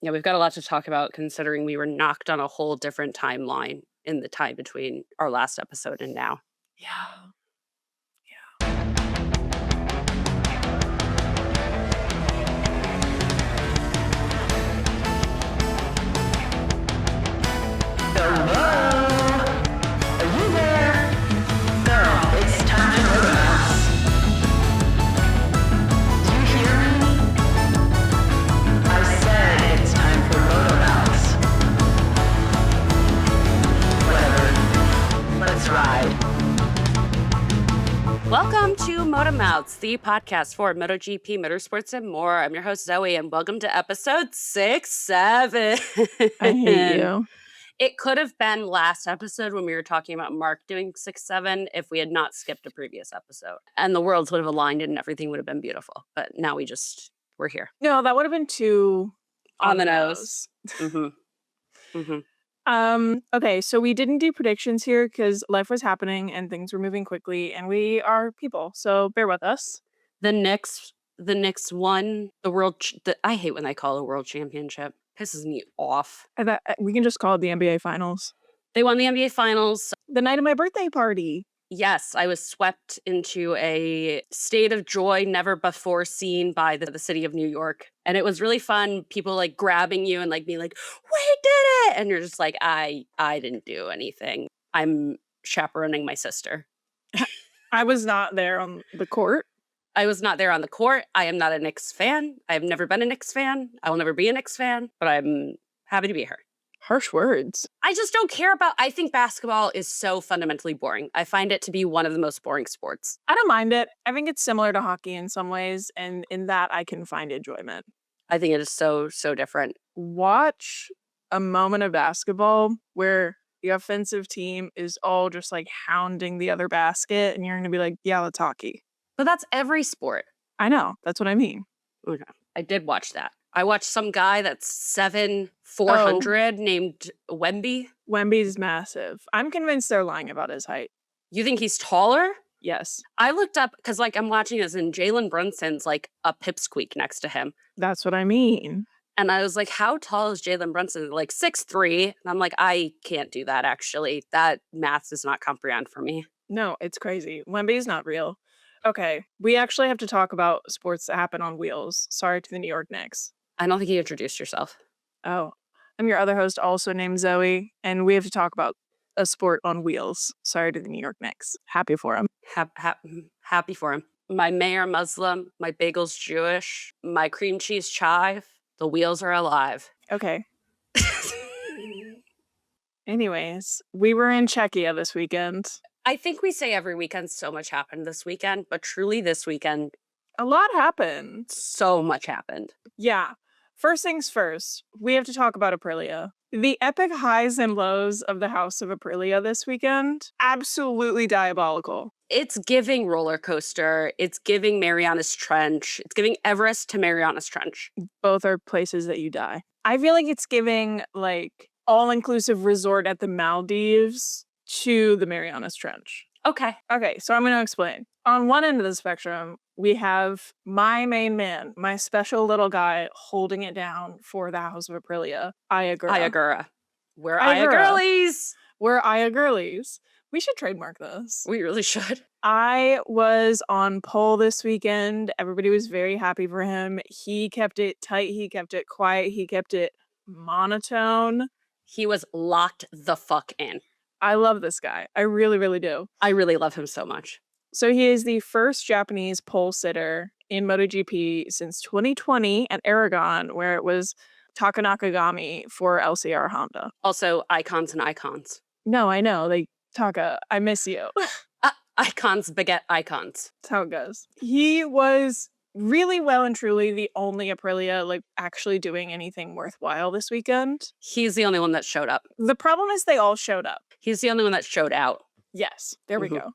Yeah, we've got a lot to talk about considering we were knocked on a whole different timeline in the time between our last episode and now. Yeah. Welcome to Motomouths, the podcast for MotoGP, motorsports, and more. I'm your host, Zoe, and welcome to episode 6-7. I hate you. It could have been last episode when we were talking about Mark doing 6-7 if we had not skipped a previous episode. And the worlds would have aligned and everything would have been beautiful. But now we're here. No, that would have been too on the nose. Mm-hmm. Mm-hmm. Okay, so we didn't do predictions here because life was happening and things were moving quickly, and we are people, so bear with us. The Knicks won the world. I hate when they call it a world championship. Pisses me off. We can just call it the NBA Finals. They won the NBA Finals the night of my birthday party. Yes, I was swept into a state of joy never before seen by the city of New York. And it was really fun. People like grabbing you and like being like, we did it. And you're just like, I didn't do anything. I'm chaperoning my sister. I was not there on the court. I was not there on the court. I am not a Knicks fan. I have never been a Knicks fan. I will never be a Knicks fan, but I'm happy to be here. Harsh words. I just don't care I think basketball is so fundamentally boring. I find it to be one of the most boring sports. I don't mind it. I think it's similar to hockey in some ways, and in that I can find enjoyment. I think it is so different. Watch a moment of basketball where the offensive team is all just like hounding the other basket, and you're going to be like, yeah, let's hockey. But that's every sport. I know. That's what I mean. Okay. I did watch that. I watched some guy that's 7'4" named Wemby. Wemby's massive. I'm convinced they're lying about his height. You think he's taller? Yes. I looked up because I'm watching this and Jalen Brunson's like a pipsqueak next to him. That's what I mean. And I was like, how tall is Jalen Brunson? Like 6'3". And I'm like, I can't do that actually. That math does not comprehend for me. No, it's crazy. Wemby's not real. Okay, we actually have to talk about sports that happen on wheels. Sorry to the New York Knicks. I don't think you introduced yourself. Oh, I'm your other host, also named Zoe, and we have to talk about a sport on wheels. Sorry to the New York Knicks. Happy for him. Happy for him. My mayor Muslim, my bagel's Jewish, my cream cheese chive. The wheels are alive. Okay. Anyways, we were in Czechia this weekend. I think we say every weekend so much happened this weekend, but truly this weekend, a lot happened. So much happened. Yeah. First things first, we have to talk about Aprilia. The epic highs and lows of the House of Aprilia this weekend, absolutely diabolical. It's giving roller coaster. It's giving Marianas Trench. It's giving Everest to Marianas Trench. Both are places that you die. I feel like it's giving like all-inclusive resort at the Maldives to the Marianas Trench. Okay, so I'm going to explain. On one end of the spectrum, we have my main man, my special little guy holding it down for the House of Aprilia, Ayagura. We're Ayagirlies. We're Ayagirlies. We should trademark this. We really should. I was on pole this weekend. Everybody was very happy for him. He kept it tight. He kept it quiet. He kept it monotone. He was locked the fuck in. I love this guy. I really, really do. I really love him so much. So he is the first Japanese pole sitter in MotoGP since 2020 at Aragon, where it was Taka Nakagami for LCR Honda. Also, icons and icons. No, I know. Taka, I miss you. Icons beget icons. That's how it goes. He was really well and truly the only Aprilia actually doing anything worthwhile this weekend. He's the only one that showed up. The problem is they all showed up. He's the only one that showed out. Yes, there we go.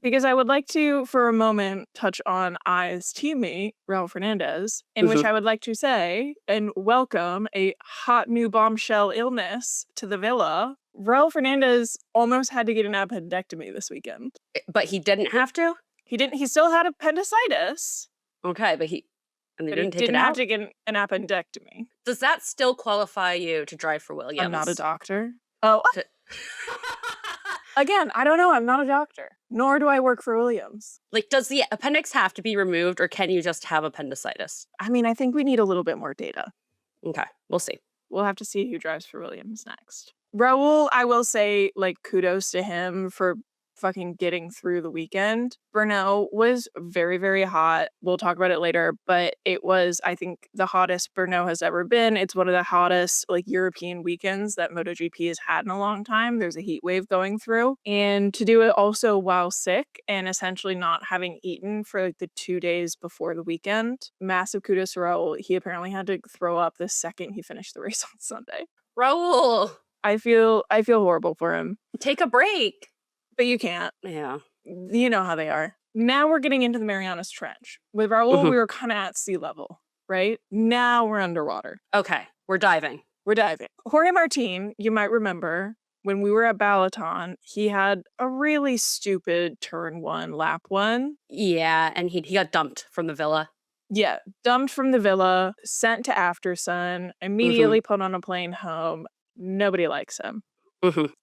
Because I would like to, for a moment, touch on I's teammate, Raul Fernandez, in which I would like to say and welcome a hot new bombshell illness to the villa. Raul Fernandez almost had to get an appendectomy this weekend. But he didn't have to? He didn't. He still had appendicitis. Okay, but he And they But he didn't take it didn't have out? to get an appendectomy. Does that still qualify you to drive for I'm not a Williams? doctor. Oh, To- again, I don't know. I'm not a doctor, nor do I work for Williams. Like, does the appendix have to be removed, or can you just have appendicitis? I mean, I think we need a little bit more data. Okay, we'll see. We'll have to see who drives for Williams next. Raul, I will say, like, kudos to him for fucking getting through the weekend. Brno was very, very hot. We'll talk about it later, but it was, I think, the hottest Brno has ever been. It's one of the hottest, like, European weekends that MotoGP has had in a long time. There's a heat wave going through. And to do it also while sick and essentially not having eaten for like the 2 days before the weekend, massive kudos to Raul. He apparently had to throw up the second he finished the race on Sunday. Raul, I feel horrible for him, take a break. but you can't. Yeah. You know how they are. Now we're getting into the Marianas Trench. With Raul, we were kind of at sea level, right? Now we're underwater. Okay, we're diving. We're diving. Jorge Martin, you might remember, when we were at Balaton, he had a really stupid turn one, lap one. Yeah, and he got dumped from the villa. Yeah, dumped from the villa, sent to Aftersun, immediately put on a plane home. Nobody likes him.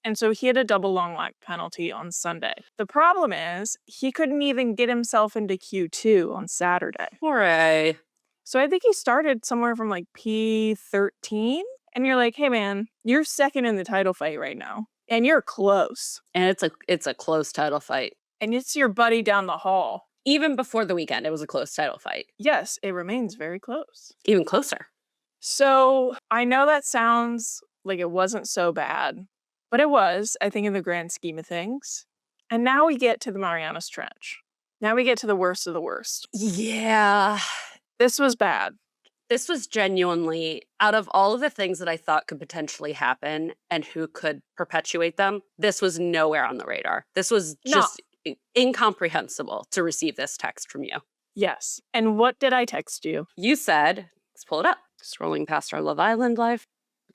And so he had a double long lap penalty on Sunday. The problem is he couldn't even get himself into Q2 on Saturday. Hooray. So I think he started somewhere from like P13. And you're like, hey man, you're second in the title fight right now. And you're close. And it's a close title fight. And it's your buddy down the hall. Even before the weekend, it was a close title fight. Yes, it remains very close. Even closer. So I know that sounds like it wasn't so bad, but it was, I think, in the grand scheme of things. And now we get to the Marianas Trench. Now we get to the worst of the worst. Yeah. This was bad. This was genuinely, out of all of the things that I thought could potentially happen and who could perpetuate them, this was nowhere on the radar. This was just incomprehensible to receive this text from you. Yes. And what did I text you? You said, let's pull it up. Scrolling past our Love Island live,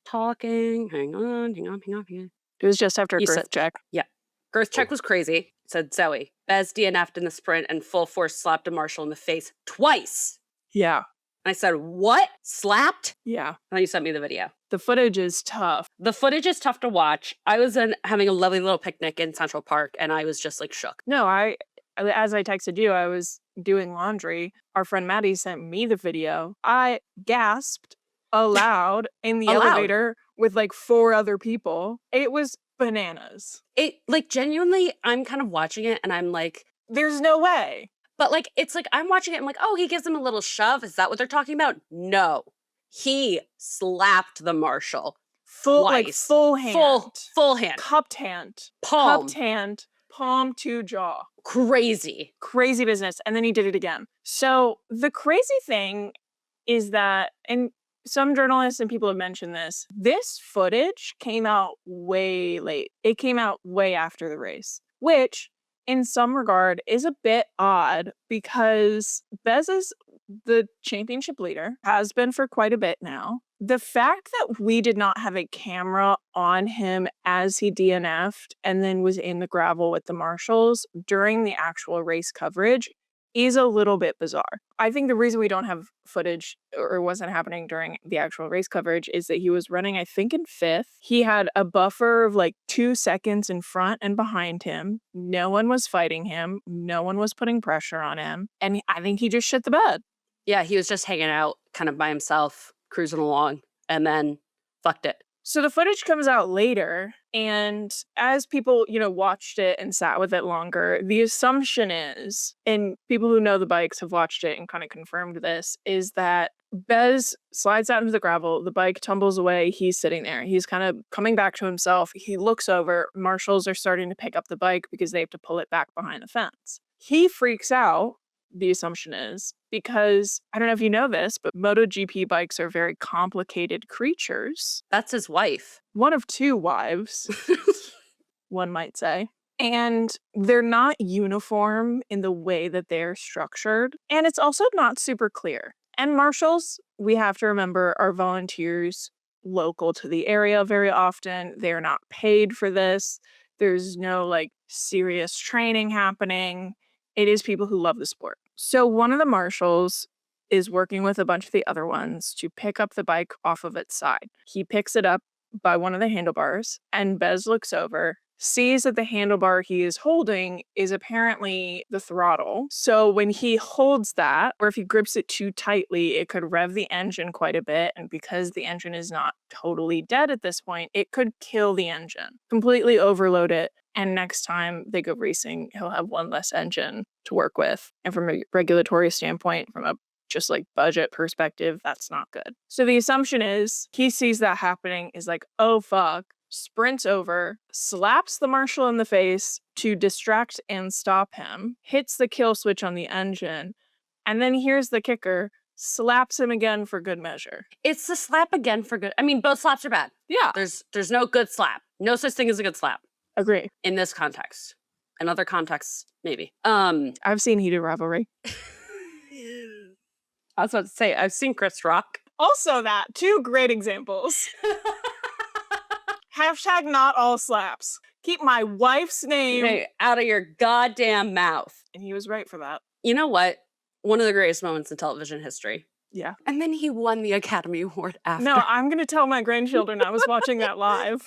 talking. Hang on. It was just after a You girth said- check. Yeah. Girth check was crazy, said Zoe. Bez DNF'd in the sprint and full force slapped a Marshall in the face twice. Yeah. And I said, what? Slapped? Yeah. And then you sent me the video. The footage is tough. The footage is tough to watch. I was having a lovely little picnic in Central Park, and I was just like shook. No, as I texted you, I was doing laundry. Our friend Maddie sent me the video. I gasped aloud in the elevator with like 4 other people. It was bananas. It, like, genuinely, I'm kind of watching it, and I'm like, there's no way. But, like, it's like, I'm watching it, I'm like, oh, he gives him a little shove. Is that what they're talking about? No. He slapped the Marshall Full, twice. like, full hand. Full hand. Cupped hand. Palm. Cupped hand. Palm to jaw. Crazy. Crazy business. And then he did it again. So the crazy thing is that, and some journalists and people have mentioned this footage came out way late. It came out way after the race, which in some regard is a bit odd because Bez is the championship leader, has been for quite a bit now. The fact that we did not have a camera on him as he DNF'd and then was in the gravel with the marshals during the actual race coverage is a little bit bizarre. I think the reason we don't have footage or wasn't happening during the actual race coverage is that he was running, I think, in 5th. He had a buffer of like 2 seconds in front and behind him. No one was fighting him. No one was putting pressure on him. And I think he just shit the bed. Yeah, he was just hanging out kind of by himself, cruising along, and then fucked it. So the footage comes out later, and as people, watched it and sat with it longer, the assumption is, and people who know the bikes have watched it and kind of confirmed this, is that Bez slides out into the gravel, the bike tumbles away, he's sitting there. He's kind of coming back to himself. He looks over, marshals are starting to pick up the bike because they have to pull it back behind the fence. He freaks out, the assumption is, because I don't know if you know this, but MotoGP bikes are very complicated creatures. That's his wife. One of 2 wives, one might say. And they're not uniform in the way that they're structured. And it's also not super clear. And marshals, we have to remember, are volunteers local to the area very often. They're not paid for this. There's no like serious training happening. It is people who love the sport. So one of the marshals is working with a bunch of the other ones to pick up the bike off of its side. He picks it up by one of the handlebars, and Bez looks over, sees that the handlebar he is holding is apparently the throttle. So when he holds that, or if he grips it too tightly, it could rev the engine quite a bit. And because the engine is not totally dead at this point, it could kill the engine, completely overload it. And next time they go racing, he'll have one less engine to work with. And from a regulatory standpoint, from a just like budget perspective, that's not good. So the assumption is he sees that happening, is like, oh fuck, sprints over, slaps the marshal in the face to distract and stop him, hits the kill switch on the engine, and then here's the kicker, slaps him again for good measure. It's the slap again for good. I mean, both slaps are bad. Yeah. There's no good slap. No such thing as a good slap. Agree. In this context. In other contexts, maybe. I've seen heated rivalry. I was about to say, I've seen Chris Rock. Also that. Two great examples. Hashtag not all slaps. Keep my wife's name out of your goddamn mouth. And he was right for that. You know what? One of the greatest moments in television history. Yeah. And then he won the Academy Award after. No, I'm going to tell my grandchildren I was watching that live.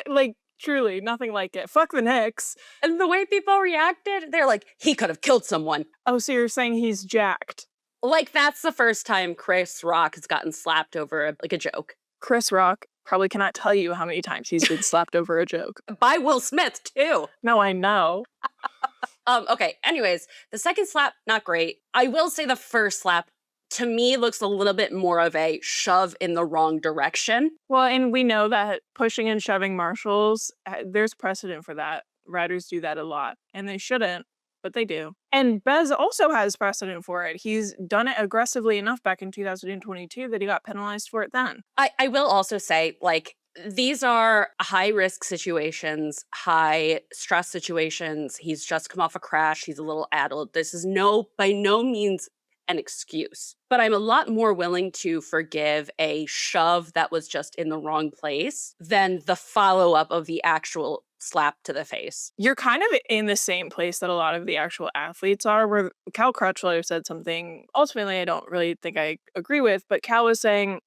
Like, truly, nothing like it. Fuck the Knicks. And the way people reacted, they're like, he could have killed someone. Oh, so you're saying he's jacked? Like, that's the first time Chris Rock has gotten slapped over a joke. Chris Rock probably cannot tell you how many times he's been slapped over a joke. By Will Smith, too. No, I know. Okay, anyways, the second slap, not great. I will say the first slap, to me, looks a little bit more of a shove in the wrong direction. Well, and we know that pushing and shoving marshals, there's precedent for that. Riders do that a lot, and they shouldn't, but they do. And Bez also has precedent for it. He's done it aggressively enough back in 2022 that he got penalized for it then. I will also say, like, these are high-risk situations, high-stress situations. He's just come off a crash. He's a little addled. This is by no means an excuse. But I'm a lot more willing to forgive a shove that was just in the wrong place than the follow-up of the actual slap to the face. You're kind of in the same place that a lot of the actual athletes are, where Cal Crutchlow said something, ultimately I don't really think I agree with, but Cal was saying,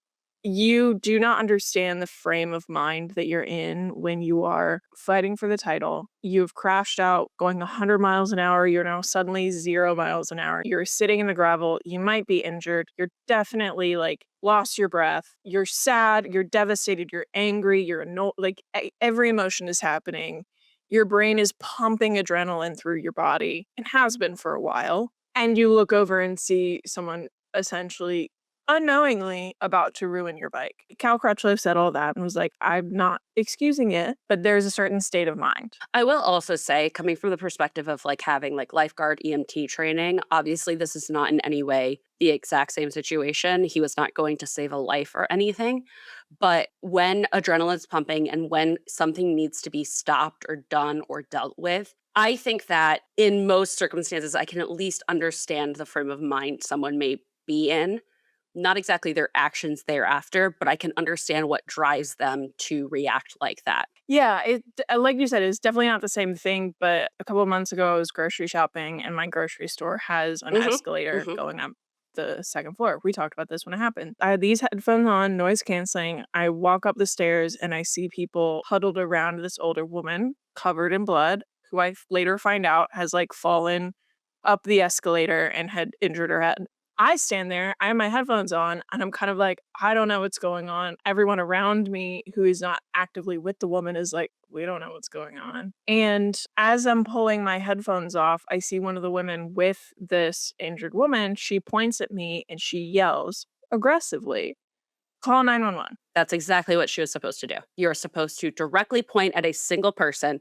you do not understand the frame of mind that you're in when you are fighting for the title. You've crashed out going 100 miles an hour. You're now suddenly 0 miles an hour. You're sitting in the gravel. You might be injured. You're definitely like lost your breath. You're sad. You're devastated. You're angry. You're annoyed. Like every emotion is happening. Your brain is pumping adrenaline through your body and has been for a while. And you look over and see someone essentially unknowingly about to ruin your bike. Cal Crutchlow said all that and was like, I'm not excusing it, but there's a certain state of mind. I will also say, coming from the perspective of like having like lifeguard EMT training, obviously this is not in any way the exact same situation. He was not going to save a life or anything. But when adrenaline's pumping and when something needs to be stopped or done or dealt with, I think that in most circumstances, I can at least understand the frame of mind someone may be in. Not exactly their actions thereafter, but I can understand what drives them to react like that. Yeah, it like you said, it's definitely not the same thing, but a couple of months ago I was grocery shopping and my grocery store has an escalator going up the second floor. We talked about this when it happened. I had these headphones on, noise canceling. I walk up the stairs and I see people huddled around this older woman covered in blood, who I later find out has like fallen up the escalator and had injured her head. I stand there, I have my headphones on, and I'm kind of like, I don't know what's going on. Everyone around me who is not actively with the woman is like, we don't know what's going on. And as I'm pulling my headphones off, I see one of the women with this injured woman. She points at me and she yells aggressively, call 911. That's exactly what she was supposed to do. You're supposed to directly point at a single person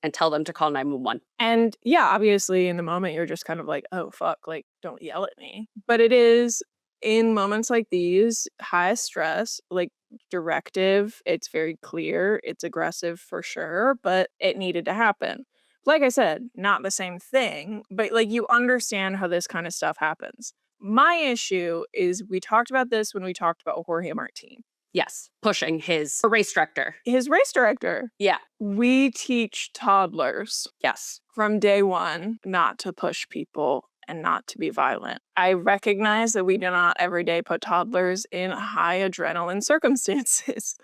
and tell them to call 911. And yeah, obviously in the moment, you're just kind of like, oh, fuck, like, don't yell at me. But it is in moments like these, high stress, like directive, it's very clear, it's aggressive for sure, but it needed to happen. Like I said, not the same thing, but like you understand how this kind of stuff happens. My issue is we talked about this when we talked about Jorge Martin. Yes, pushing his race director. His race director. Yeah. We teach toddlers. Yes. From day one not to push people and not to be violent. I recognize that we do not every day put toddlers in high adrenaline circumstances.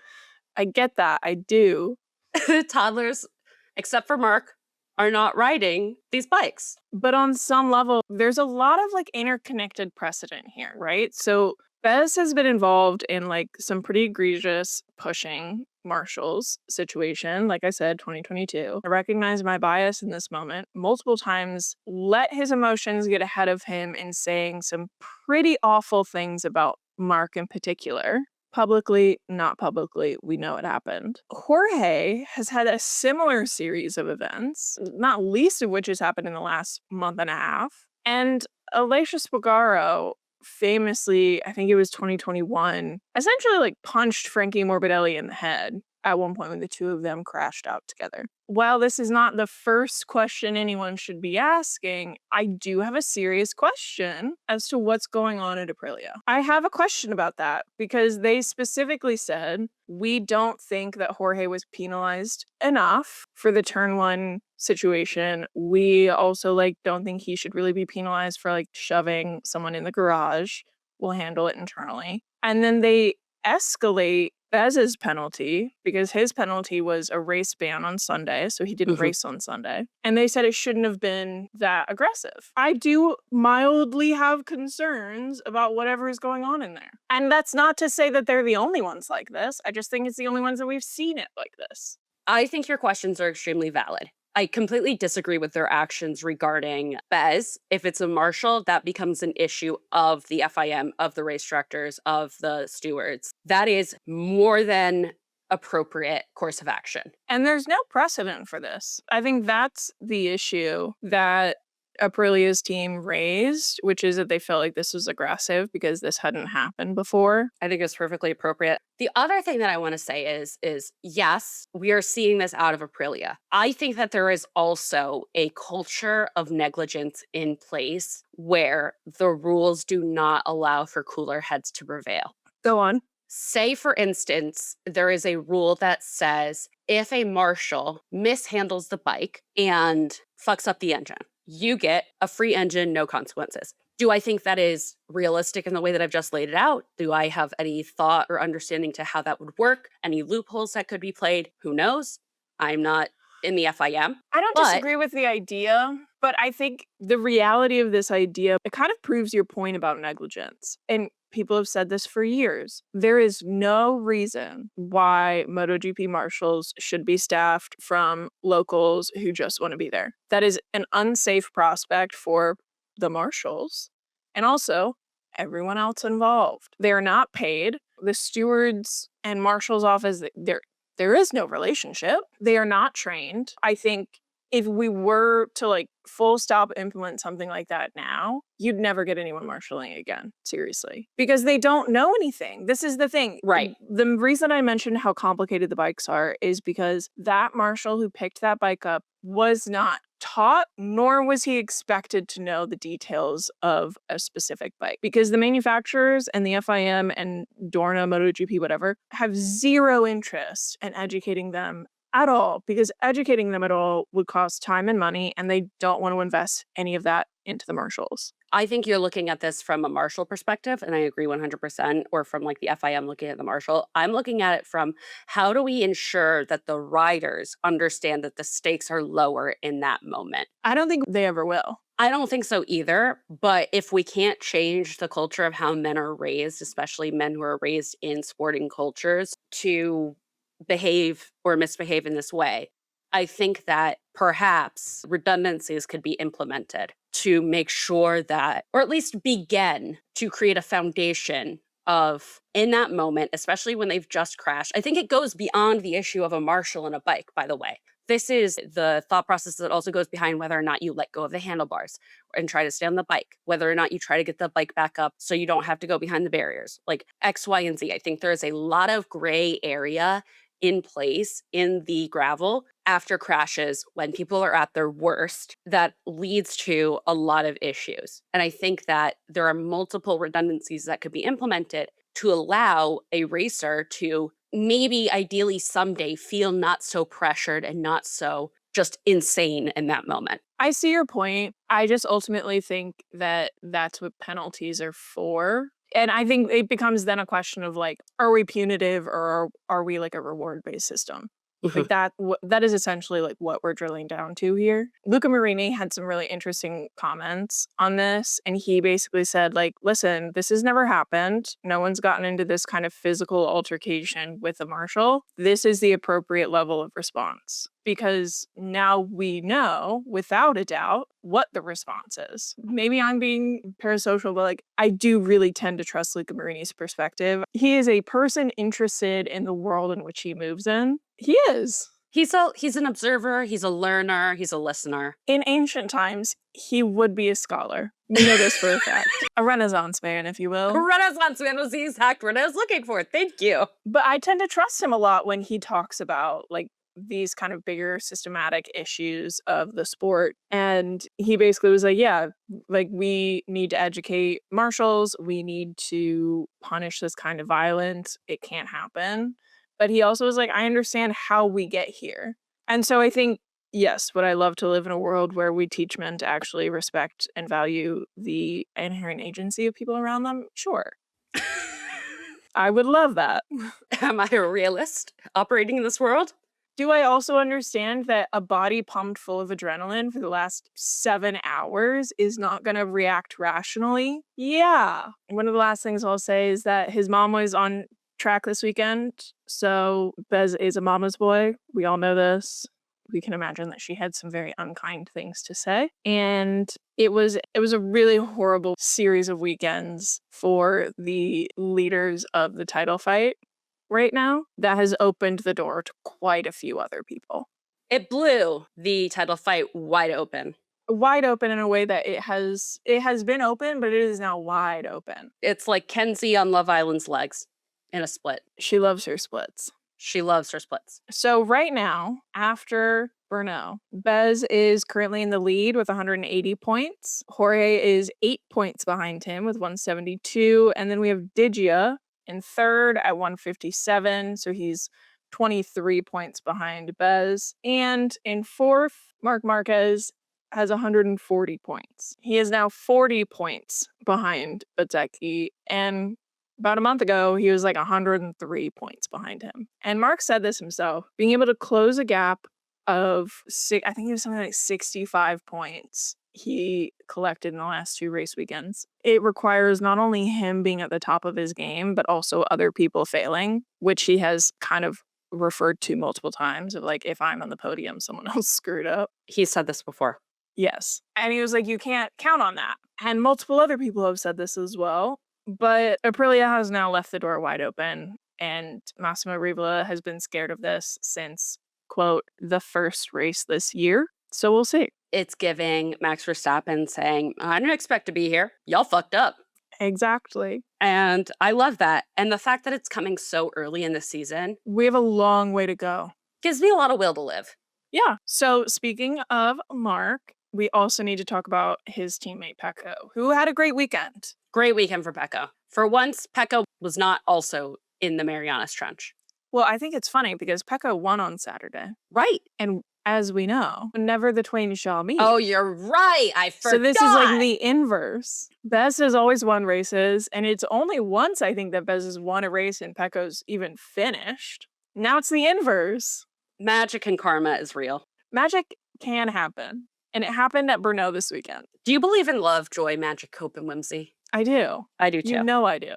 I get that. I do. Toddlers, except for Mark, are not riding these bikes. But on some level, there's a lot of like interconnected precedent here, right? So Bez has been involved in like some pretty egregious pushing Marshall's situation. Like I said, 2022. I recognize my bias in this moment. Multiple times let his emotions get ahead of him in saying some pretty awful things about Mark in particular. Publicly, not publicly, we know it happened. Jorge has had a similar series of events, not least of which has happened in the last month and a half. And Alicia Spogaro famously, I think it was 2021, essentially like punched Frankie Morbidelli in the head at one point when the two of them crashed out together. While this is not the first question anyone should be asking, I do have a serious question as to what's going on at Aprilia. I have a question about that because they specifically said, we don't think that Jorge was penalized enough for the turn one situation. We also don't think he should really be penalized for shoving someone in the garage. We'll handle it internally. And then they escalate Bez's penalty because his penalty was a race ban on Sunday, so he didn't race on Sunday. And they said it shouldn't have been that aggressive. I do mildly have concerns about whatever is going on in there. And that's not to say that they're the only ones like this. I just think it's the only ones that we've seen it like this. I think your questions are extremely valid. I completely disagree with their actions regarding Bez. If it's a marshal, that becomes an issue of the FIM, of the race directors, of the stewards. That is more than appropriate course of action. And there's no precedent for this. I think that's the issue that Aprilia's team raised, which is that they felt like this was aggressive because this hadn't happened before. I think it's perfectly appropriate. The other thing that I want to say is yes, we are seeing this out of Aprilia. I think that there is also a culture of negligence in place where the rules do not allow for cooler heads to prevail. Go on. Say, for instance, there is a rule that says if a marshal mishandles the bike and fucks up the engine, you get a free engine, no consequences. Do I think that is realistic in the way that I've just laid it out? Do I have any thought or understanding to how that would work? Any loopholes that could be played? Who knows? I'm not in the FIM. I don't disagree with the idea, but I think the reality of this idea, it kind of proves your point about negligence. And people have said this for years. There is no reason why MotoGP marshals should be staffed from locals who just want to be there. That is an unsafe prospect for the marshals and also everyone else involved. They are not paid. The stewards and marshals office, there is no relationship. They are not trained. I think if we were to full stop implement something like that now, you'd never get anyone marshalling again, seriously. Because they don't know anything. This is the thing. Right. The reason I mentioned how complicated the bikes are is because that marshal who picked that bike up was not taught, nor was he expected to know the details of a specific bike. Because the manufacturers and the FIM and Dorna, MotoGP, whatever, have zero interest in educating them at all, because educating them at all would cost time and money, and they don't want to invest any of that into the marshals. I think you're looking at this from a marshal perspective, and I agree 100%, or from the FIM looking at the marshal. I'm looking at it from how do we ensure that the riders understand that the stakes are lower in that moment? I don't think they ever will. I don't think so either, but if we can't change the culture of how men are raised, especially men who are raised in sporting cultures, to behave or misbehave in this way, I think that perhaps redundancies could be implemented to make sure that, or at least begin to create a foundation of, in that moment, especially when they've just crashed. I think it goes beyond the issue of a marshal and a bike, by the way. This is the thought process that also goes behind whether or not you let go of the handlebars and try to stay on the bike, whether or not you try to get the bike back up so you don't have to go behind the barriers, X, Y, and Z. I think there is a lot of gray area in place in the gravel after crashes when people are at their worst that leads to a lot of issues. And I think that there are multiple redundancies that could be implemented to allow a racer to maybe ideally someday feel not so pressured and not so just insane in that moment. I see your point. I just ultimately think that that's what penalties are for. And I think it becomes then a question of like, are we punitive or are we like a reward-based system? Like that is essentially like what we're drilling down to here. Luca Marini had some really interesting comments on this, and he basically said like, listen, this has never happened. No one's gotten into this kind of physical altercation with a marshal. This is the appropriate level of response because now we know without a doubt what the response is. Maybe I'm being parasocial, but like I do really tend to trust Luca Marini's perspective. He is a person interested in the world in which he moves in. He is. He's an observer, he's a learner, he's a listener. In ancient times, he would be a scholar. We know this for a fact. A Renaissance man, if you will. A Renaissance man was the exact word I was looking for. Thank you. But I tend to trust him a lot when he talks about like these kind of bigger systematic issues of the sport. And he basically was like, yeah, like we need to educate marshals. We need to punish this kind of violence. It can't happen. But he also was like, I understand how we get here. And so I think, yes, would I love to live in a world where we teach men to actually respect and value the inherent agency of people around them? Sure. I would love that. Am I a realist operating in this world? Do I also understand that a body pumped full of adrenaline for the last 7 hours is not going to react rationally? Yeah. One of the last things I'll say is that his mom was on track this weekend. So Bez is a mama's boy. We all know this. We can imagine that she had some very unkind things to say. And it was a really horrible series of weekends for the leaders of the title fight right now. That has opened the door to quite a few other people. It blew the title fight wide open. Wide open in a way that it has been open, but it is now wide open. It's like Kenzie on Love Island's legs in a split. She loves her splits. She loves her splits. So right now, after Brno, Bez is currently in the lead with 180 points. Jorge is 8 points behind him with 172. And then we have Digia in third at 157. So he's 23 points behind Bez. And in fourth, Marc Marquez has 140 points. He is now 40 points behind Bezzecchi. And about a month ago, he was like 103 points behind him. And Mark said this himself, being able to close a gap of, I think it was something like 65 points he collected in the last 2 race weekends. It requires not only him being at the top of his game, but also other people failing, which he has kind of referred to multiple times of like, if I'm on the podium, someone else screwed up. He said this before. Yes. And he was like, you can't count on that. And multiple other people have said this as well. But Aprilia has now left the door wide open, and Massimo Rivola has been scared of this since, quote, the first race this year. So we'll see. It's giving Max Verstappen saying, I didn't expect to be here. Y'all fucked up. Exactly. And I love that. And the fact that it's coming so early in the season. We have a long way to go. Gives me a lot of will to live. Yeah. So speaking of Mark, we also need to talk about his teammate Pecco, who had a great weekend. Great weekend for Pecco. For once, Pecco was not also in the Marianas Trench. Well, I think it's funny because Pecco won on Saturday. Right. And as we know, never the twain shall meet. Oh, you're right. I forgot. So this is like the inverse. Bez has always won races, and it's only once I think that Bez has won a race and Pecco's even finished. Now it's the inverse. Magic and karma is real. Magic can happen. And it happened at Brno this weekend. Do you believe in love, joy, magic, hope, and whimsy? I do. I do too. You know I do.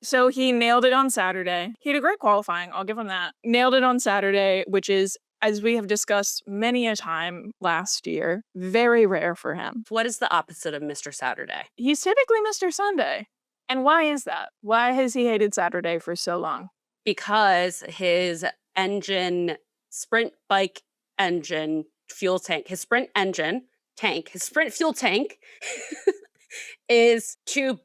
So he nailed it on Saturday. He had a great qualifying. I'll give him that. Nailed it on Saturday, which is, as we have discussed many a time last year, very rare for him. What is the opposite of Mr. Saturday? He's typically Mr. Sunday. And why is that? Why has he hated Saturday for so long? Because his sprint bike engine, fuel tank, his sprint engine tank, his sprint fuel tank is too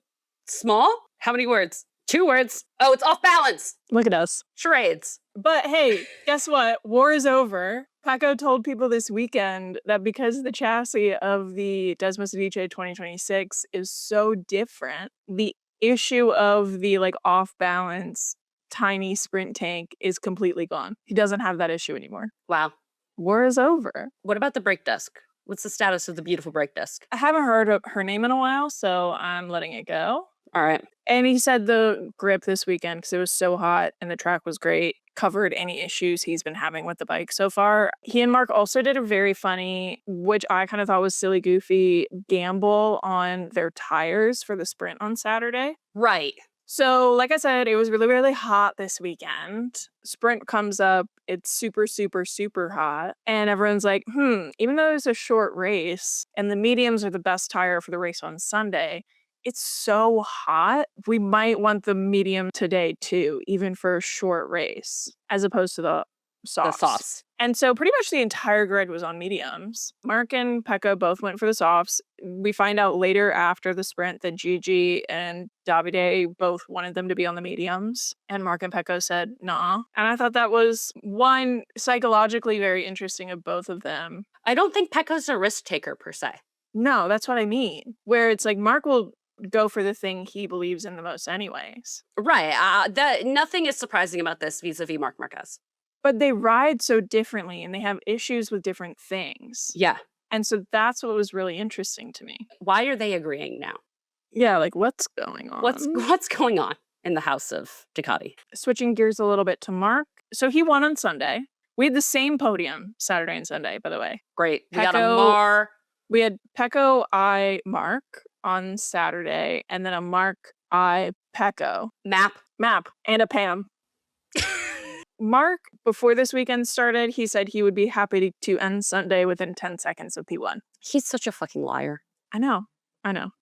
small. How many words? 2 words. Oh, it's off balance. Look at us. Charades. But hey, guess what? War is over. Pecco told people this weekend that because the chassis of the Desmos Edice 2026 is so different, the issue of the like off balance tiny sprint tank is completely gone. He doesn't have that issue anymore. Wow. War is over. What about the brake disc? What's the status of the beautiful brake disc? I haven't heard of her name in a while, so I'm letting it go. All right. And he said the grip this weekend, because it was so hot and the track was great, covered any issues he's been having with the bike so far. He and Mark also did a very funny, which I kind of thought was silly goofy, gamble on their tires for the sprint on Saturday. Right. So, like I said, it was really, really hot this weekend. Sprint comes up, it's super, super, super hot. And everyone's like, even though it's a short race and the mediums are the best tire for the race on Sunday, it's so hot. We might want the medium today too, even for a short race, as opposed to the softs. The softs. And so pretty much the entire grid was on mediums. Mark and Pecco both went for the softs. We find out later after the sprint that Gigi and Davide both wanted them to be on the mediums. And Mark and Pecco said, nah. And I thought that was, one, psychologically very interesting of both of them. I don't think Pecco's a risk taker per se. No, that's what I mean. Where it's like Mark will go for the thing he believes in the most anyways. Right. That nothing is surprising about this vis-a-vis Marc Marquez. But they ride so differently and they have issues with different things. Yeah. And so that's what was really interesting to me. Why are they agreeing now? Yeah, like what's going on? What's going on in the house of Ducati? Switching gears a little bit to Mark. So he won on Sunday. We had the same podium Saturday and Sunday, by the way. Great. We got a Mar. We had Pecco, I, Mark on Saturday, and then a Mark, I, Pecco. Map. And a Pam. Mark, before this weekend started, he said he would be happy to end Sunday within 10 seconds of P1. He's such a fucking liar. I know.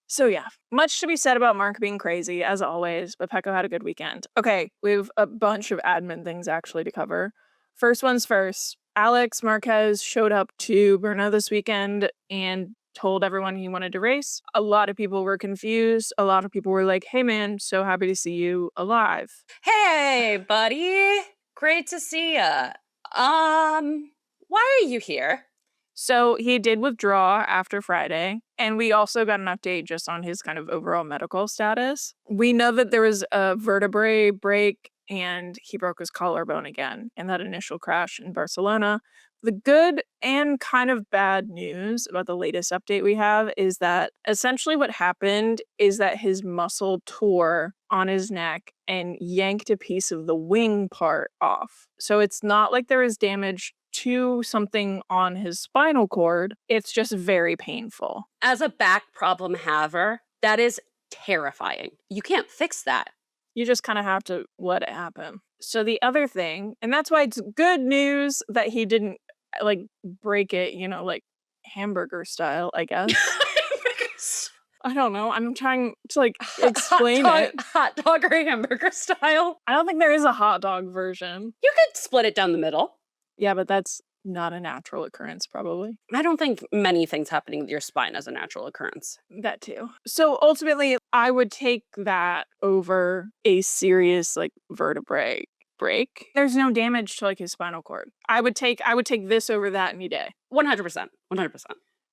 So yeah, much to be said about Mark being crazy, as always, but Pecco had a good weekend. Okay, we have a bunch of admin things actually to cover. First one's first. Alex Marquez showed up to Brno this weekend and told everyone he wanted to race. A lot of people were confused. A lot of people were like, hey man, so happy to see you alive. Hey, buddy. Great to see ya. Why are you here? So he did withdraw after Friday, and we also got an update just on his kind of overall medical status. We know that there was a vertebrae break and he broke his collarbone again in that initial crash in Barcelona. The good and kind of bad news about the latest update we have is that essentially what happened is that his muscle tore on his neck and yanked a piece of the wing part off. So it's not like there is damage to something on his spinal cord. It's just very painful. As a back problem haver, that is terrifying. You can't fix that. You just kind of have to let it happen. So the other thing, and that's why it's good news that he didn't like break it, like hamburger style, I guess. I don't know. I'm trying to explain it. Hot dog or hamburger style? I don't think there is a hot dog version. You could split it down the middle. Yeah, but that's not a natural occurrence, probably. I don't think many things happening with your spine is a natural occurrence. That too. So ultimately, I would take that over a serious vertebrae break. There's no damage to his spinal cord. I would take this over that any day. 100%. 100%.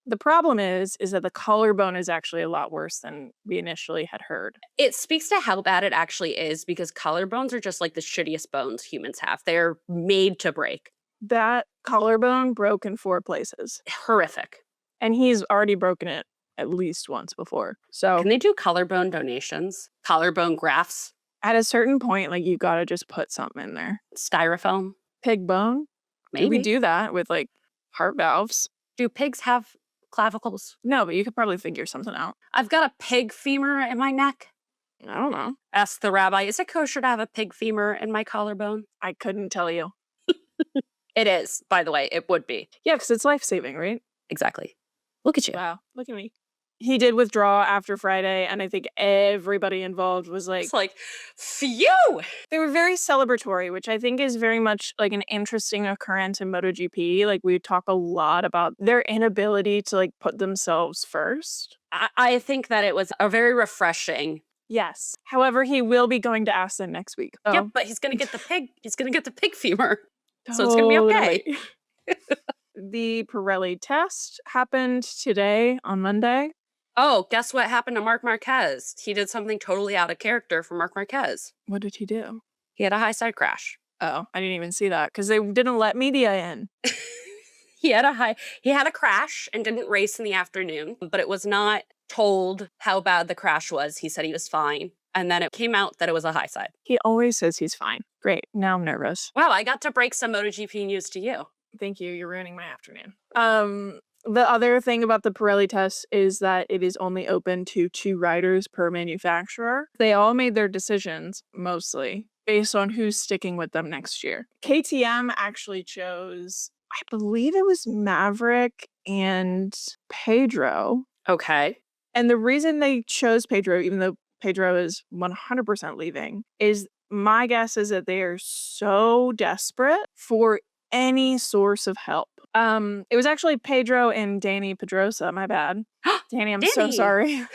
The problem is that the collarbone is actually a lot worse than we initially had heard. It speaks to how bad it actually is because collarbones are just like the shittiest bones humans have. They're made to break. That collarbone broke in 4 places. Horrific. And he's already broken it at least once before. So can they do collarbone donations? Collarbone grafts? At a certain point, you gotta just put something in there. Styrofoam? Pig bone? Maybe. We do that with heart valves. Do pigs have clavicles? No, but you could probably figure something out. I've got a pig femur in my neck. I don't know. Ask the rabbi, is it kosher to have a pig femur in my collarbone? I couldn't tell you. It is, by the way. It would be. Yeah, because it's life-saving, right? Exactly. Look at you. Wow, look at me. He did withdraw after Friday, and I think everybody involved was it's phew! They were very celebratory, which I think is very much an interesting occurrence in MotoGP. We talk a lot about their inability to put themselves first. I think that it was a very refreshing. Yes. However, he will be going to Aston next week. Yep, but he's gonna get the pig. He's gonna get the pig femur. So it's gonna be okay. The Pirelli test happened today on Monday. Oh, guess what happened to Marc Marquez? He did something totally out of character for Marc Marquez. What did he do? He had a high side crash. Oh, I didn't even see that because they didn't let media in. He had a crash and didn't race in the afternoon, but it was not told how bad the crash was. He said he was fine. And then it came out that it was a high side. He always says he's fine. Great. Now I'm nervous. Wow, I got to break some MotoGP news to you. Thank you. You're ruining my afternoon. The other thing about the Pirelli test is that it is only open to 2 riders per manufacturer. They all made their decisions, mostly, based on who's sticking with them next year. KTM actually chose, I believe it was Maverick and Pedro. Okay. And the reason they chose Pedro, even though Pedro is 100% leaving, is my guess is that they are so desperate for any source of help. It was actually Pedro and Danny Pedrosa, my bad. Danny, I'm so sorry.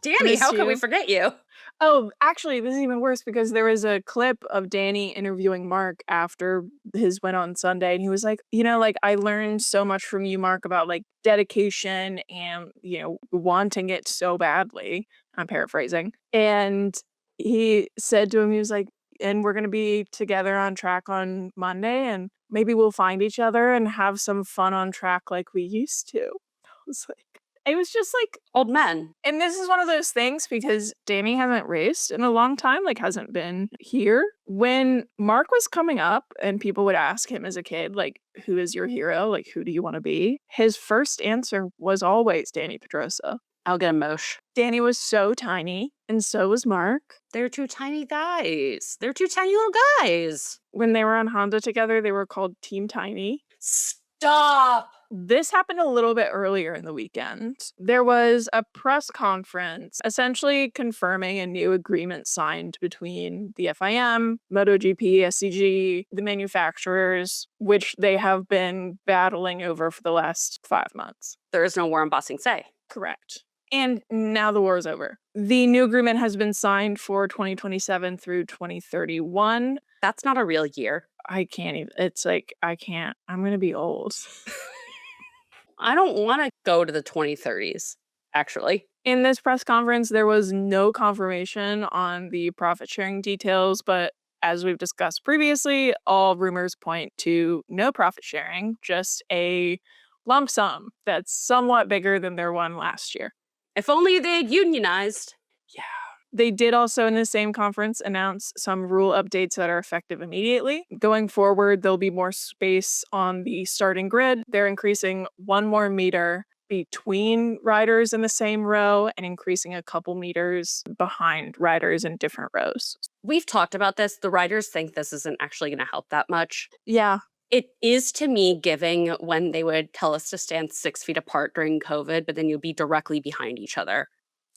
Danny, how can we forget you? Oh, actually, this is even worse because there was a clip of Danny interviewing Mark after his win on Sunday. And he was like, I learned so much from you, Mark, about like dedication and, wanting it so badly. I'm paraphrasing. And he said to him, he was like, and we're going to be together on track on Monday and maybe we'll find each other and have some fun on track like we used to. I was like, it was just like old men. And this is one of those things because Danny hasn't raced in a long time, like hasn't been here. When Mark was coming up and people would ask him as a kid, like, who is your hero? Like, who do you want to be? His first answer was always Danny Pedrosa. I'll get emotion. Danny was so tiny, and so was Mark. They're 2 tiny guys. They're 2 tiny little guys. When they were on Honda together, they were called Team Tiny. Stop! This happened a little bit earlier in the weekend. There was a press conference essentially confirming a new agreement signed between the FIM, MotoGP, SCG, the manufacturers, which they have been battling over for the last 5 months. There is no war in Bossing Say. Correct. And now the war is over. The new agreement has been signed for 2027 through 2031. That's not a real year. I can't even. It's like, I can't. I'm going to be old. I don't want to go to the 2030s, actually. In this press conference, there was no confirmation on the profit sharing details, but as we've discussed previously, all rumors point to no profit sharing, just a lump sum that's somewhat bigger than their one last year. If only they'd unionized. Yeah. They did also in the same conference announce some rule updates that are effective immediately. Going forward, there'll be more space on the starting grid. They're increasing 1 more meter between riders in the same row and increasing a couple meters behind riders in different rows. We've talked about this. The riders think this isn't actually going to help that much. Yeah. It is to me giving when they would tell us to stand 6 feet apart during COVID, but then you'll be directly behind each other.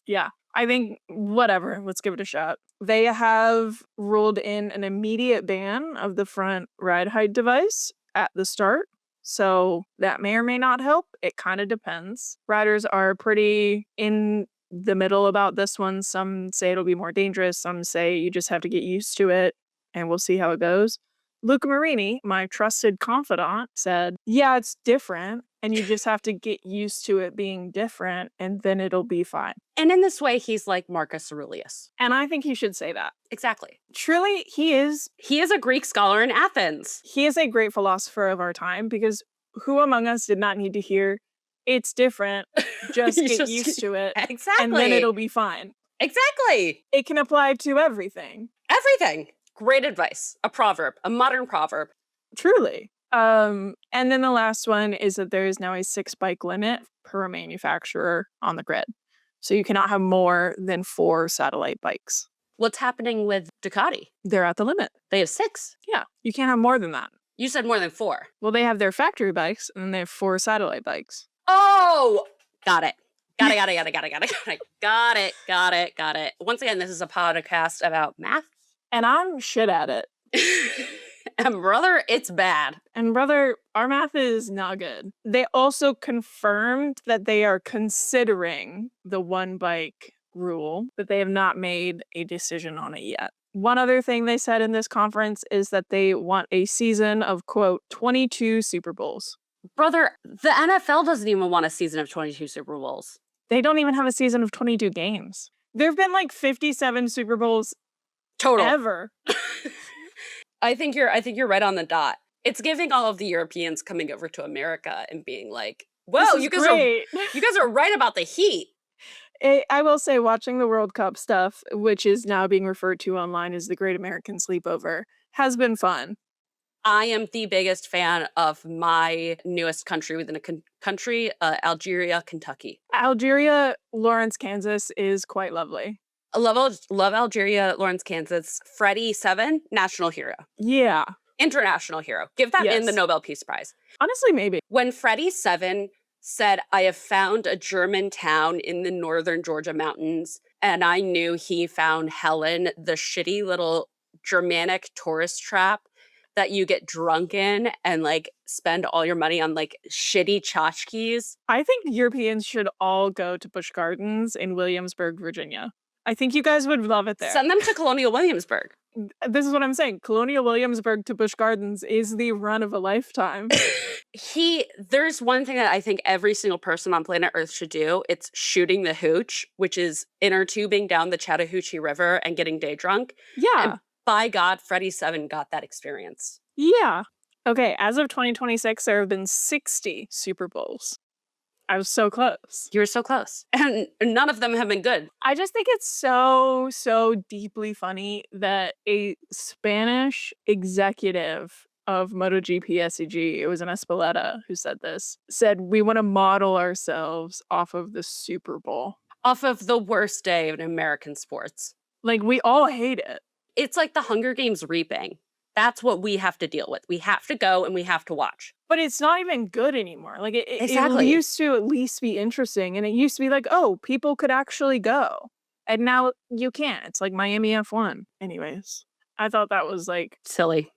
Yeah. I think, whatever, let's give it a shot. They have ruled in an immediate ban of the front ride height device at the start. So that may or may not help. It kind of depends. Riders are pretty in the middle about this one. Some say it'll be more dangerous. Some say you just have to get used to it and we'll see how it goes. Luca Marini, my trusted confidant, said, yeah, it's different. And you just have to get used to it being different and then it'll be fine. And in this way, he's like Marcus Aurelius. And I think he should say that. Exactly. Truly, he is. He is a Greek scholar in Athens. He is a great philosopher of our time because who among us did not need to hear, it's different, just get used to it. Exactly. And then it'll be fine. Exactly. It can apply to everything. Everything. Great advice. A proverb. A modern proverb. Truly. And then the last one is that there is now a 6 bike limit per manufacturer on the grid. So you cannot have more than 4 satellite bikes. What's happening with Ducati? They're at the limit. They have 6. Yeah, you can't have more than that. You said more than 4. Well, they have their factory bikes and then they have 4 satellite bikes. Oh, got it. Got it. Once again, this is a podcast about math. And I'm shit at it. And brother, it's bad. And brother, our math is not good. They also confirmed that they are considering the 1 bike rule, but they have not made a decision on it yet. One other thing they said in this conference is that they want a season of, quote, 22 Super Bowls. Brother, the NFL doesn't even want a season of 22 Super Bowls. They don't even have a season of 22 games. There have been like 57 Super Bowls total ever. I think you're right on the dot. It's giving all of the Europeans coming over to America and being like, This "Whoa, is great. you guys are right about the heat." I will say watching the World Cup stuff, which is now being referred to online as the Great American Sleepover, has been fun. I am the biggest fan of my newest country within a country, Algeria, Kentucky. Algeria, Lawrence, Kansas is quite lovely. I love Algeria, Lawrence, Kansas. Freddie 7, national hero. Yeah. International hero. Give that man the Yes. Nobel Peace Prize. Honestly, maybe. When Freddie 7 said, "I have found a German town in the northern Georgia mountains," and I knew he found Helen, the shitty little Germanic tourist trap that you get drunk in and, like, spend all your money on, like, shitty tchotchkes. I think Europeans should all go to Busch Gardens in Williamsburg, Virginia. I think you guys would love it there. Send them to Colonial Williamsburg. This is what I'm saying. Colonial Williamsburg to Busch Gardens is the run of a lifetime. There's one thing that I think every single person on planet Earth should do. It's shooting the hooch, which is inner tubing down the Chattahoochee River and getting day drunk. Yeah. And by God, Freddie 7 got that experience. Yeah. Okay, as of 2026, there have been 60 Super Bowls. I was so close. You were so close. And none of them have been good. I just think it's so deeply funny that a Spanish executive of MotoGP SEG, it was an Espeleta who said this, said we want to model ourselves off of the Super Bowl. Off of the worst day in American sports. Like, we all hate it. It's like the Hunger Games reaping. That's what we have to deal with. We have to go and we have to watch. But it's not even good anymore. Like, it Exactly. used to at least be interesting. And it used to be like, oh, people could actually go. And now you can't. It's like Miami F1. Anyways, I thought that was like Silly.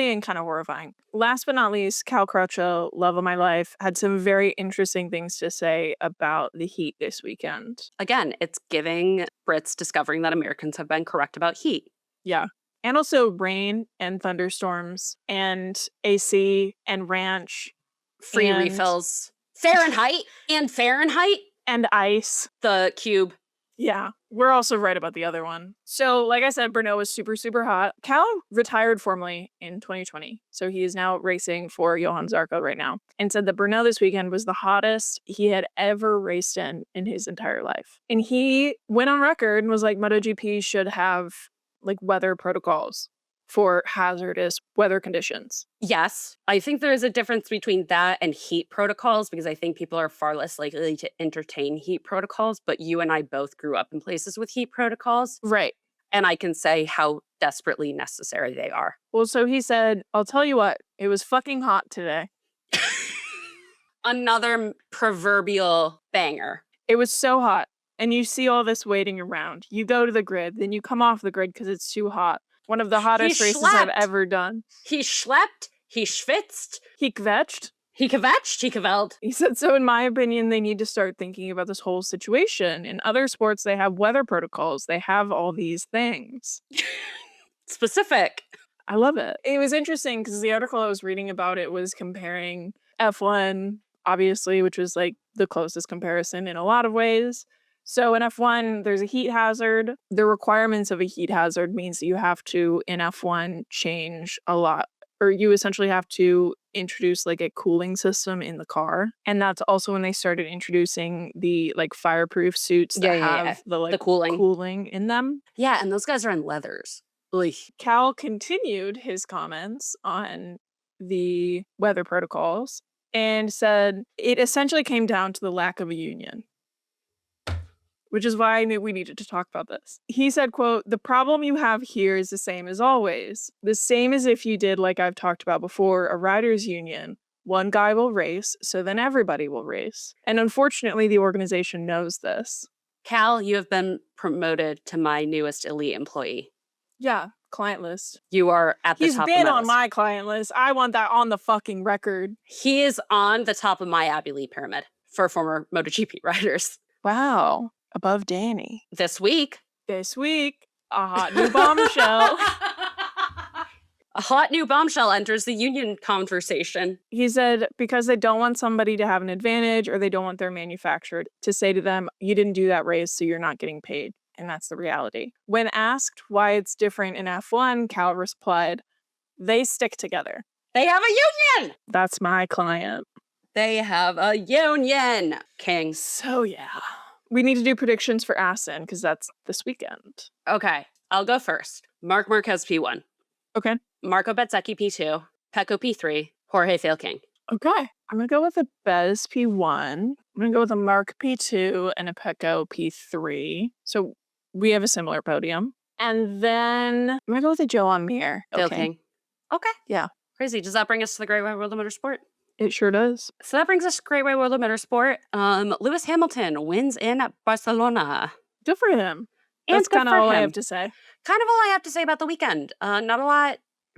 and kind of horrifying. Last but not least, Cal Crutchlow, love of my life, had some very interesting things to say about the heat this weekend. Again, it's giving Brits discovering that Americans have been correct about heat. Yeah. And also rain and thunderstorms and AC and ranch. Free and refills. Fahrenheit and Fahrenheit. And ice. The cube. Yeah. We're also right about the other one. So, like I said, Brno was super hot. Cal retired formally in 2020. So he is now racing for Johan Zarco right now. And said that Brno this weekend was the hottest he had ever raced in his entire life. And he went on record and was like, MotoGP should have like weather protocols for hazardous weather conditions. Yes. I think there is a difference between that and heat protocols because I think people are far less likely to entertain heat protocols. But you and I both grew up in places with heat protocols. Right. And I can say how desperately necessary they are. Well, so he said, I'll tell you what, it was fucking hot today. Another proverbial banger. It was so hot. And you see all this waiting around. You go to the grid, then you come off the grid because it's too hot. One of the hottest races I've ever done. He schlepped. He schwitzed. He kvetched. He kvetched. He kveld. He said, so in my opinion, they need to start thinking about this whole situation. In other sports, they have weather protocols. They have all these things. Specific. I love it. It was interesting because the article I was reading about it was comparing F1, obviously, which was like the closest comparison in a lot of ways. So in F1, there's a heat hazard. The requirements of a heat hazard means that you have to, in F1, change a lot, or you essentially have to introduce like a cooling system in the car. And that's also when they started introducing the like fireproof suits that have the cooling in them. Yeah, and those guys are in leathers. Ugh. Cal continued his comments on the weather protocols and said it essentially came down to the lack of a union. Which is why I knew we needed to talk about this. He said, quote, the problem you have here is the same as always. The same as if you did, like I've talked about before, a riders union. One guy will race, so then everybody will race. And unfortunately, the organization knows this. Cal, you have been promoted to my newest elite employee. Yeah, client list. You are at the top of my list. He's been on my client list. I want that on the fucking record. He is on the top of my Abbey Lee pyramid for former MotoGP riders. Wow. Above Danny. This week, a hot new bombshell. A hot new bombshell enters the union conversation. He said because they don't want somebody to have an advantage or they don't want their manufacturer to say to them, you didn't do that race, so you're not getting paid. And that's the reality. When asked why it's different in F1, Cal replied, they stick together. They have a union. That's my client. They have a union. King. So yeah. We need to do predictions for Assen because that's this weekend. Okay, I'll go first. Marc Marquez P1. Okay. Marco Bezzecchi P2. Pecco P3. Jorge Fail King. Okay. I'm going to go with a Bez P1. I'm going to go with a Mark P2 and a Pecco P3. So we have a similar podium. And then I'm going to go with a Joe Amir. Fail King. Okay. Yeah. Crazy. Does that bring us to the Great Wide World of Motorsport? It sure does. So that brings us to Great Wide World of Motorsport. Lewis Hamilton wins in Barcelona. Good for him. And That's good kind of for all I him. have to say. Kind of all I have to say about the weekend. Not a lot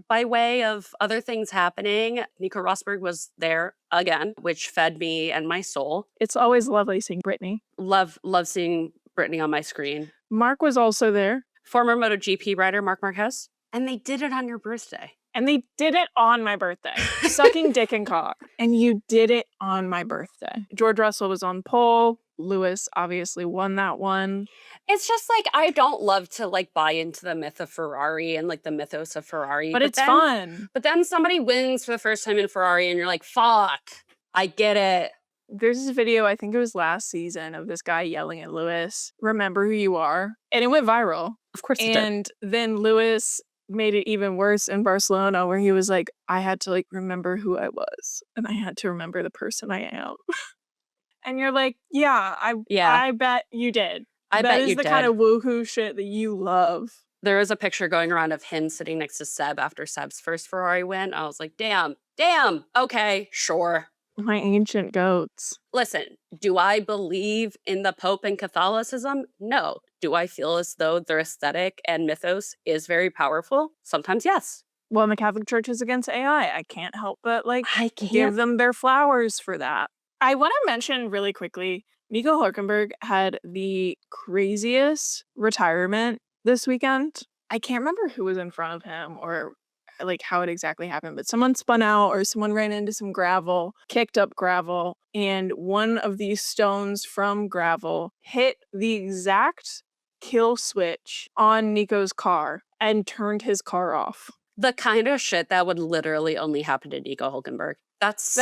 by way of other things happening. Nico Rosberg was there again, which fed me and my soul. It's always lovely seeing Brittany. Love seeing Brittany on my screen. Mark was also there. Former MotoGP rider Marc Marquez. And they did it on your birthday. And they did it on my birthday. Sucking dick and cock. And you did it on my birthday. George Russell was on pole. Lewis obviously won that one. It's just like, I don't love to like buy into the myth of Ferrari and like the mythos of Ferrari. But it's fun. But then somebody wins for the first time in Ferrari and you're like, fuck, I get it. There's this video, I think it was last season, of this guy yelling at Lewis, remember who you are. And it went viral. Of course it did. And then Lewis made it even worse in Barcelona, where he was like, I had to like remember who I was. And I had to remember the person I am. And you're like, yeah, I bet you did. That is the kind of woohoo shit that you love. There was a picture going around of him sitting next to Seb after Seb's first Ferrari win. I was like, damn, okay, sure. My ancient goats. Listen, do I believe in the Pope and Catholicism? No. Do I feel as though their aesthetic and mythos is very powerful? Sometimes, yes. Well, the Catholic Church is against AI. I can't help but give them their flowers for that. I want to mention really quickly, Nico Hülkenberg had the craziest retirement this weekend. I can't remember who was in front of him or like how it exactly happened, but someone spun out or someone ran into some gravel, kicked up gravel, and one of these stones from gravel hit the exact kill switch on Nico's car and turned his car off. The kind of shit that would literally only happen to Nico Hülkenberg. That's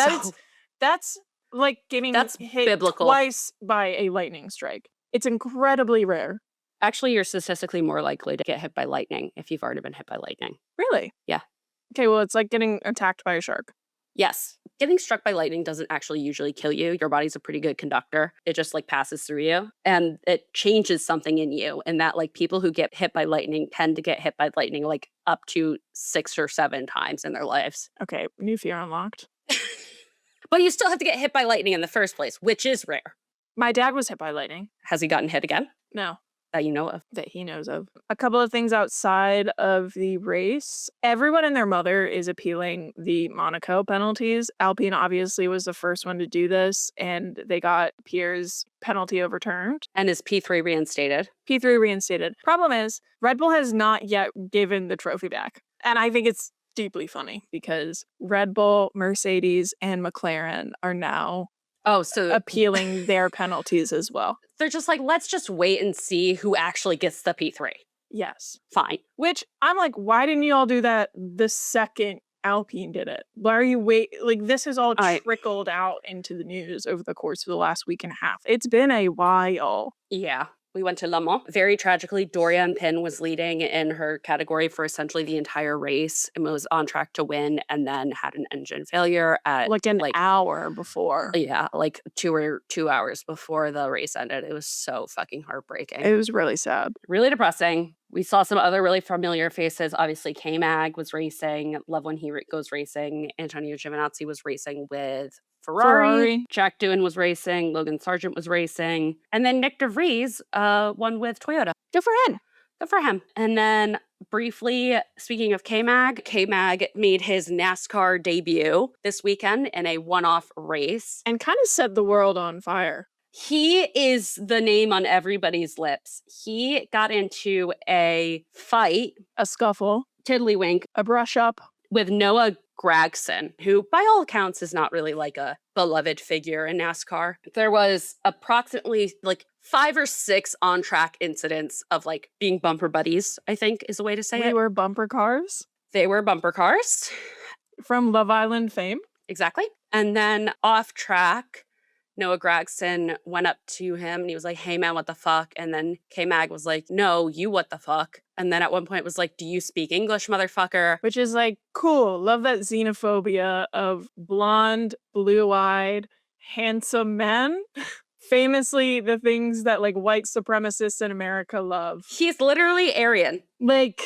like getting hit biblical. Twice by a lightning strike. It's incredibly rare. Actually, you're statistically more likely to get hit by lightning if you've already been hit by lightning. Really? Yeah. Okay, well, it's like getting attacked by a shark. Yes. Getting struck by lightning doesn't actually usually kill you. Your body's a pretty good conductor. It just like passes through you and it changes something in you. And that like people who get hit by lightning tend to get hit by lightning like up to 6 or 7 times in their lives. Okay, new fear unlocked. But you still have to get hit by lightning in the first place, which is rare. My dad was hit by lightning. Has he gotten hit again? No. That you know of? That he knows of. A couple of things outside of the race. Everyone and their mother is appealing the Monaco penalties. Alpine obviously was the first one to do this, and they got Pierre's penalty overturned. And is P3 reinstated? P3 reinstated. Problem is, Red Bull has not yet given the trophy back. And I think it's deeply funny because Red Bull, Mercedes, and McLaren are now appealing their penalties as well. They're just like, let's just wait and see who actually gets the P3. Yes. Fine. Which I'm like, why didn't you all do that the second Alpine did it? Why are you like this has all trickled out into the news over the course of the last week and a half. It's been a while. Yeah. We went to Le Mans. Very tragically, Dorian Pin was leading in her category for essentially the entire race and was on track to win and then had an engine failure at like an hour before. Yeah, like 2 hours before the race ended. It was so fucking heartbreaking. It was really sad. Really depressing. We saw some other really familiar faces. Obviously, KMag was racing. Love when he goes racing. Antonio Giovinazzi was racing with Ferrari. Jack Doohan was racing. Logan Sargent was racing. And then Nick DeVries won with Toyota. Good for him. Good for him. And then briefly, speaking of KMag made his NASCAR debut this weekend in a one-off race. And kind of set the world on fire. He is the name on everybody's lips. He got into a fight. A scuffle. Tiddlywink. A brush up. With Noah Gragson, who by all accounts is not really like a beloved figure in NASCAR. There was approximately like 5 or 6 on-track incidents of like being bumper buddies, I think is a way to say it. They were bumper cars? They were bumper cars. From Love Island fame. Exactly. And then off track, Noah Gragson went up to him and he was like, hey man, what the fuck? And then KMag was like, no, you what the fuck? And then at one point was like, do you speak English, motherfucker? Which is like, cool. Love that xenophobia of blonde, blue-eyed, handsome men. Famously the things that like white supremacists in America love. He's literally Aryan. Like...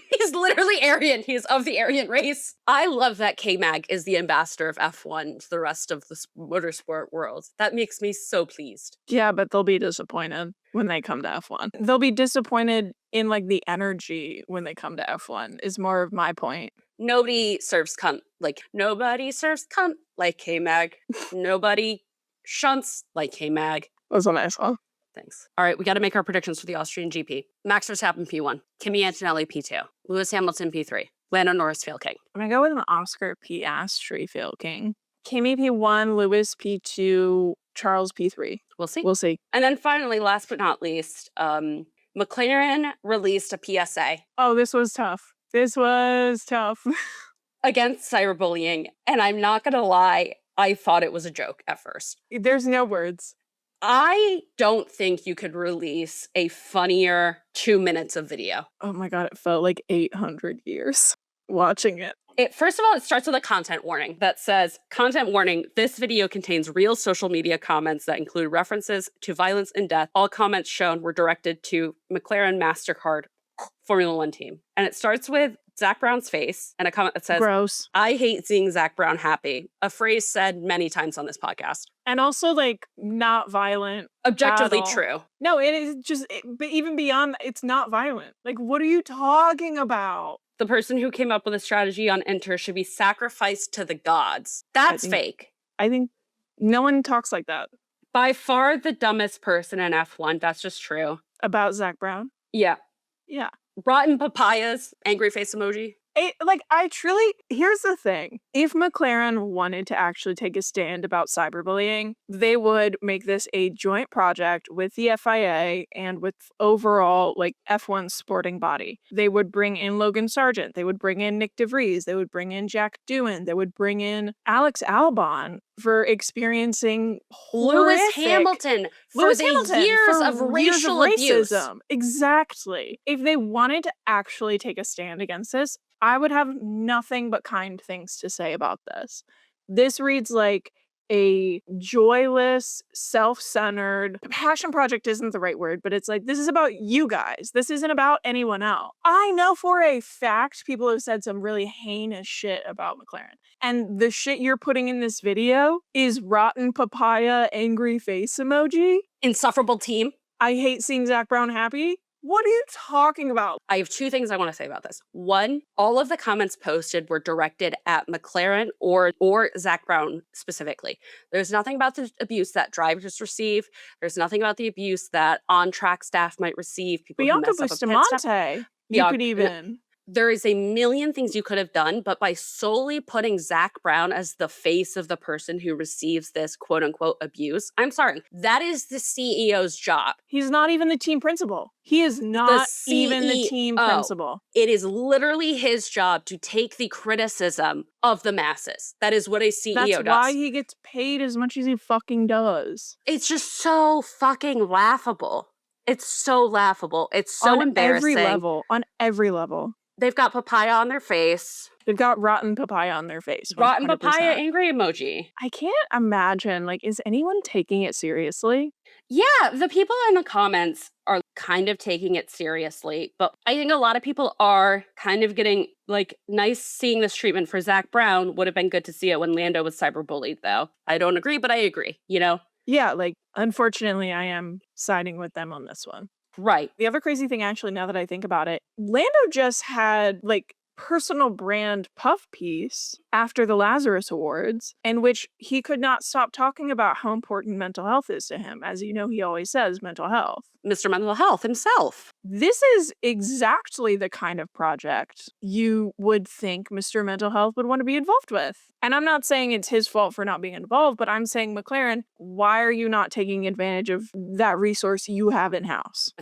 He's literally Aryan. He's of the Aryan race. I love that KMag is the ambassador of F1 to the rest of the motorsport world. That makes me so pleased. Yeah, but they'll be disappointed when they come to F1. They'll be disappointed in like the energy when they come to F1 is more of my point. Nobody serves cunt like KMag. Nobody shunts like KMag. That's what I saw. Thanks. All right, we got to make our predictions for the Austrian GP. Max Verstappen P1, Kimi Antonelli P2, Lewis Hamilton P3, Lando Norris Fail King. I'm gonna go with an Oscar Piastri Fail King. Kimi P1, Lewis P2, Charles P3. We'll see. We'll see. And then finally, last but not least, McLaren released a PSA. Oh, this was tough. This was tough. Against cyberbullying, and I'm not gonna lie, I thought it was a joke at first. There's no words. I don't think you could release a funnier 2 minutes of video. Oh my god, it felt like 800 years watching it. First of all, it starts with a content warning that says, content warning, this video contains real social media comments that include references to violence and death. All comments shown were directed to McLaren MasterCard Formula One team. And it starts with Zach Brown's face and a comment that says, gross. I hate seeing Zach Brown happy. A phrase said many times on this podcast. And also, like, not violent. Objectively true. No, it is just, but even beyond, it's not violent. Like, what are you talking about? The person who came up with a strategy on Enter should be sacrificed to the gods. That's fake. I think no one talks like that. By far the dumbest person in F1. That's just true. About Zach Brown? Yeah. Yeah. Rotten papayas, angry face emoji. Here's the thing. If McLaren wanted to actually take a stand about cyberbullying, they would make this a joint project with the FIA and with overall, like, F1 sporting body. They would bring in Logan Sargent. They would bring in Nick DeVries. They would bring in Jack Doohan. They would bring in Alex Albon for experiencing Lewis Hamilton for years of racial abuse. Racism. Exactly. If they wanted to actually take a stand against this, I would have nothing but kind things to say about this. This reads like a joyless, self-centered, passion project isn't the right word, but it's like, this is about you guys. This isn't about anyone else. I know for a fact people have said some really heinous shit about McLaren. And the shit you're putting in this video is rotten papaya angry face emoji. Insufferable team. I hate seeing Zach Brown happy. What are you talking about? I have two things I want to say about this. One, all of the comments posted were directed at McLaren or Zach Brown specifically. There's nothing about the abuse that drivers receive. There's nothing about the abuse that on-track staff might receive. People Bianca who mess up a pit stop. Bustamante, you could even... There is a million things you could have done, but by solely putting Zach Brown as the face of the person who receives this quote unquote abuse, I'm sorry, that is the CEO's job. He's not even the team principal. He is not even the team principal. It is literally his job to take the criticism of the masses. That is what a CEO does. That's why he gets paid as much as he fucking does. It's just so fucking laughable. It's so laughable. It's so embarrassing. On every level. They've got papaya on their face. They've got rotten papaya on their face. 100%. Rotten papaya angry emoji. I can't imagine, like, is anyone taking it seriously? Yeah, the people in the comments are kind of taking it seriously, but I think a lot of people are kind of getting, like, nice seeing this treatment for Zach Brown. Would have been good to see it when Lando was cyberbullied, though. I don't agree, but I agree, you know? Yeah, like, unfortunately, I am siding with them on this one. Right. The other crazy thing, actually, now that I think about it, Lando just had, like, personal brand puff piece after the Lazarus Awards, in which he could not stop talking about how important mental health is to him. As you know, he always says mental health. Mr. Mental Health himself. This is exactly the kind of project you would think Mr. Mental Health would want to be involved with. And I'm not saying it's his fault for not being involved, but I'm saying, McLaren, why are you not taking advantage of that resource you have in-house?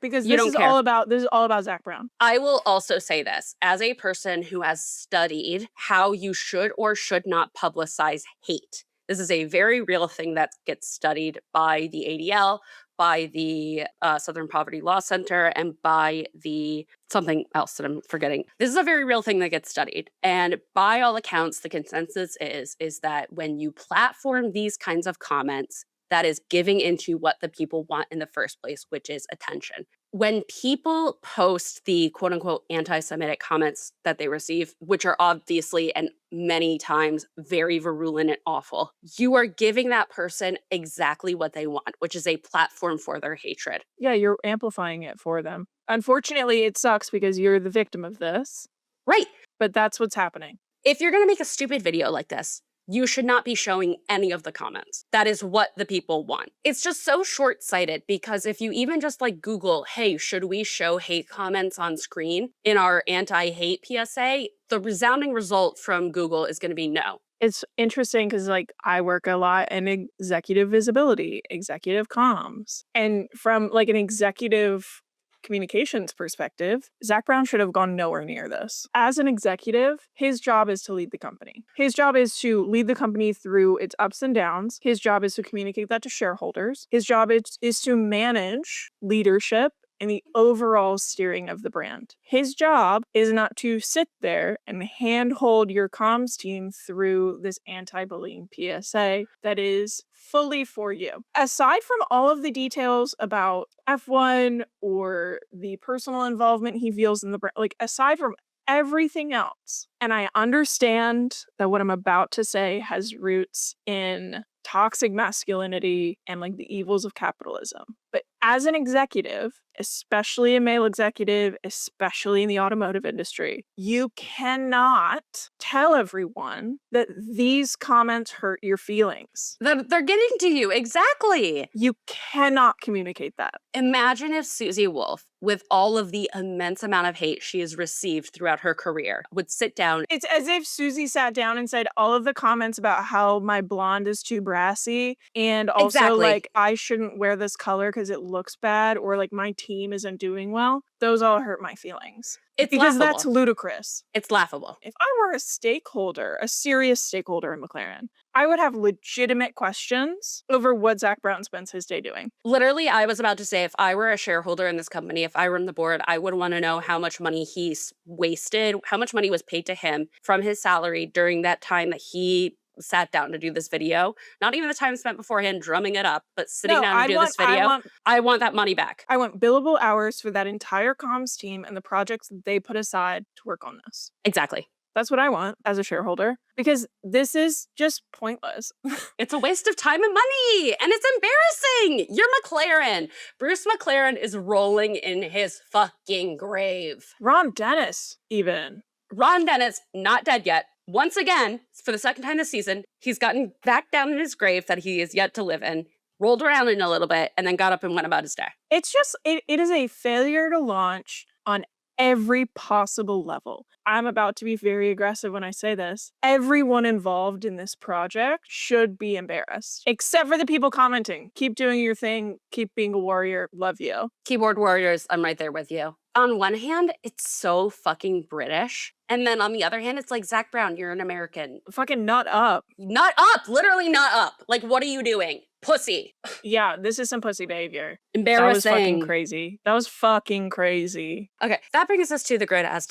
Because You this don't is care. all about Zach Brown. I will also say this, as a person who has studied how you should or should not publicize hate. This is a very real thing that gets studied by the ADL, by the Southern Poverty Law Center, and by the something else that I'm forgetting. This is a very real thing that gets studied. And by all accounts, the consensus is that when you platform these kinds of comments, that is giving into what the people want in the first place, which is attention. When people post the quote unquote anti Semitic comments that they receive, which are obviously and many times very virulent and awful, you are giving that person exactly what they want, which is a platform for their hatred. Yeah, you're amplifying it for them. Unfortunately, it sucks because you're the victim of this, Right. but that's what's happening. If you're going to make a stupid video like this, you should not be showing any of the comments. That is what the people want. It's just so short-sighted because if you even just like Google, hey, should we show hate comments on screen in our anti-hate PSA, the resounding result from Google is going to be no. It's interesting because, like, I work a lot in executive visibility, executive comms. And from, like, an executive communications perspective, Zach Brown should have gone nowhere near this. As an executive, his job is to lead the company. His job is to lead the company through its ups and downs. His job is to communicate that to shareholders. His job is to manage leadership and the overall steering of the brand. His job is not to sit there and handhold your comms team through this anti-bullying PSA that is fully for you. Aside from all of the details about F1 or the personal involvement he feels in the brand, like aside from everything else, and I understand that what I'm about to say has roots in toxic masculinity and like the evils of capitalism. But as an executive, especially a male executive, especially in the automotive industry, you cannot tell everyone that these comments hurt your feelings. They're getting to you, exactly. You cannot communicate that. Imagine if Susie Wolf, with all of the immense amount of hate she has received throughout her career, would sit down. It's as if Susie sat down and said all of the comments about how my blonde is too brassy and also Exactly. like I shouldn't wear this color because it looks bad or like my team isn't doing well. Those all hurt my feelings. It's because laughable. That's ludicrous. It's laughable. If I were a stakeholder, a serious stakeholder in McLaren, I would have legitimate questions over what Zach Brown spends his day doing. Literally, I was about to say, if I were a shareholder in this company, if I were on the board, I would want to know how much money he's wasted, how much money was paid to him from his salary during that time that he sat down to do this video. Not even the time spent beforehand drumming it up, but sitting down to do this video. I want that money back. I want billable hours for that entire comms team and the projects that they put aside to work on this. Exactly. That's what I want as a shareholder because this is just pointless. It's a waste of time and money and it's embarrassing. You're McLaren. Bruce McLaren is rolling in his fucking grave. Ron Dennis, even. Ron Dennis, not dead yet. Once again, for the second time this season, he's gotten back down in his grave that he is yet to live in, rolled around in a little bit, and then got up and went about his day. It's just, it is a failure to launch on every possible level. I'm about to be very aggressive when I say this. Everyone involved in this project should be embarrassed, except for the people commenting. Keep doing your thing. Keep being a warrior. Love you. Keyboard warriors, I'm right there with you. On one hand, it's so fucking British. And then on the other hand, it's like, Zach Brown, you're an American. Fucking nut up. Nut up! Literally nut up. Like, what are you doing? Pussy. Yeah, this is some pussy behavior. Embarrassing. That was fucking crazy. That was fucking crazy. Okay, that brings us to the grid as ...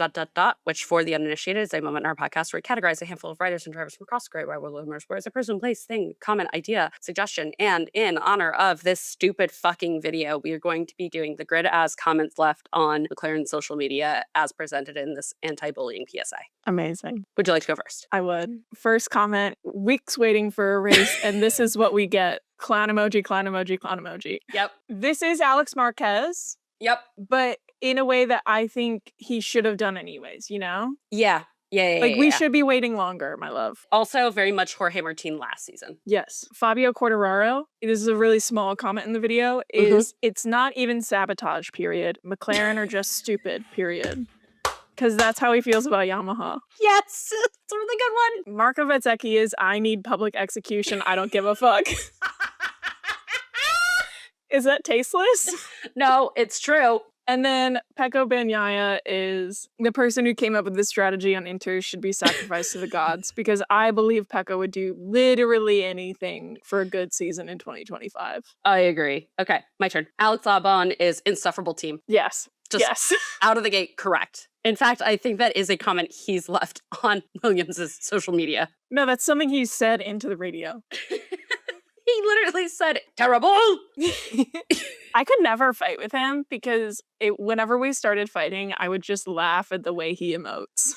which for the uninitiated is a moment in our podcast where we categorize a handful of writers and drivers from across the grid where we'll learn where it's a person, place, thing, comment, idea, suggestion, and in honor of this stupid fucking video, we are going to be doing the grid as comments left on McLaren's social media as presented in this anti-bullying PSA. Amazing. Would you like to go first? I would. First comment, weeks waiting for a race, and this is what we get. Clown emoji, clown emoji, clown emoji. Yep. This is Alex Marquez. Yep. But in a way that I think he should have done anyways, you know? Yeah. Like, we should be waiting longer, my love. Also, very much Jorge Martin last season. Yes. Fabio Quartararo, this is a really small comment in the video, is it's not even sabotage, period. McLaren are just stupid, period. Because that's how he feels about Yamaha. Yes, it's a really good one. Marco Bezzecchi is, I need public execution. I don't give a fuck. Is that tasteless? No, it's true. And then Pecco Bagnaia is the person who came up with this strategy on Inter should be sacrificed to the gods, because I believe Pecco would do literally anything for a good season in 2025. I agree. Okay, my turn. Alex Albon is insufferable team. Yes. Just yes. out of the gate, correct. In fact, I think that is a comment he's left on Williams' social media. No, that's something he said into the radio. He literally said, terrible! I could never fight with him because whenever we started fighting, I would just laugh at the way he emotes.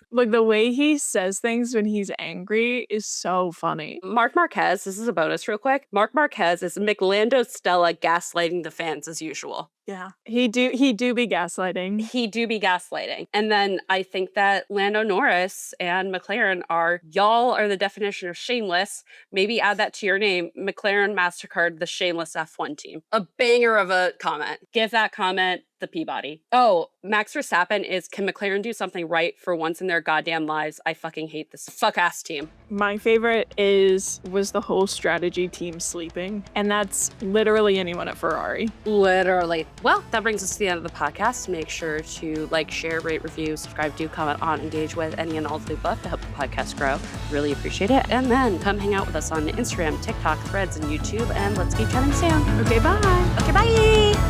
Like, the way he says things when he's angry is so funny. Marc Marquez, this is a bonus real quick. Marc Marquez is McLando Stella gaslighting the fans as usual. Yeah. He do be gaslighting. He do be gaslighting. And then I think that Lando Norris and McLaren y'all are the definition of shameless. Maybe add that to your name. McLaren MasterCard, the shameless F1 team. A banger of a comment. Give that comment the Peabody. Oh, Max Verstappen is, can McLaren do something right for once in their goddamn lives? I fucking hate this fuck-ass team. My favorite was the whole strategy team sleeping. And that's literally anyone at Ferrari. Literally. Well, that brings us to the end of the podcast. Make sure to like, share, rate, review, subscribe, do comment on, engage with any and all of the above to help the podcast grow. Really appreciate it. And then come hang out with us on Instagram, TikTok, Threads, and YouTube. And let's keep chatting soon. Okay, bye. Okay, bye.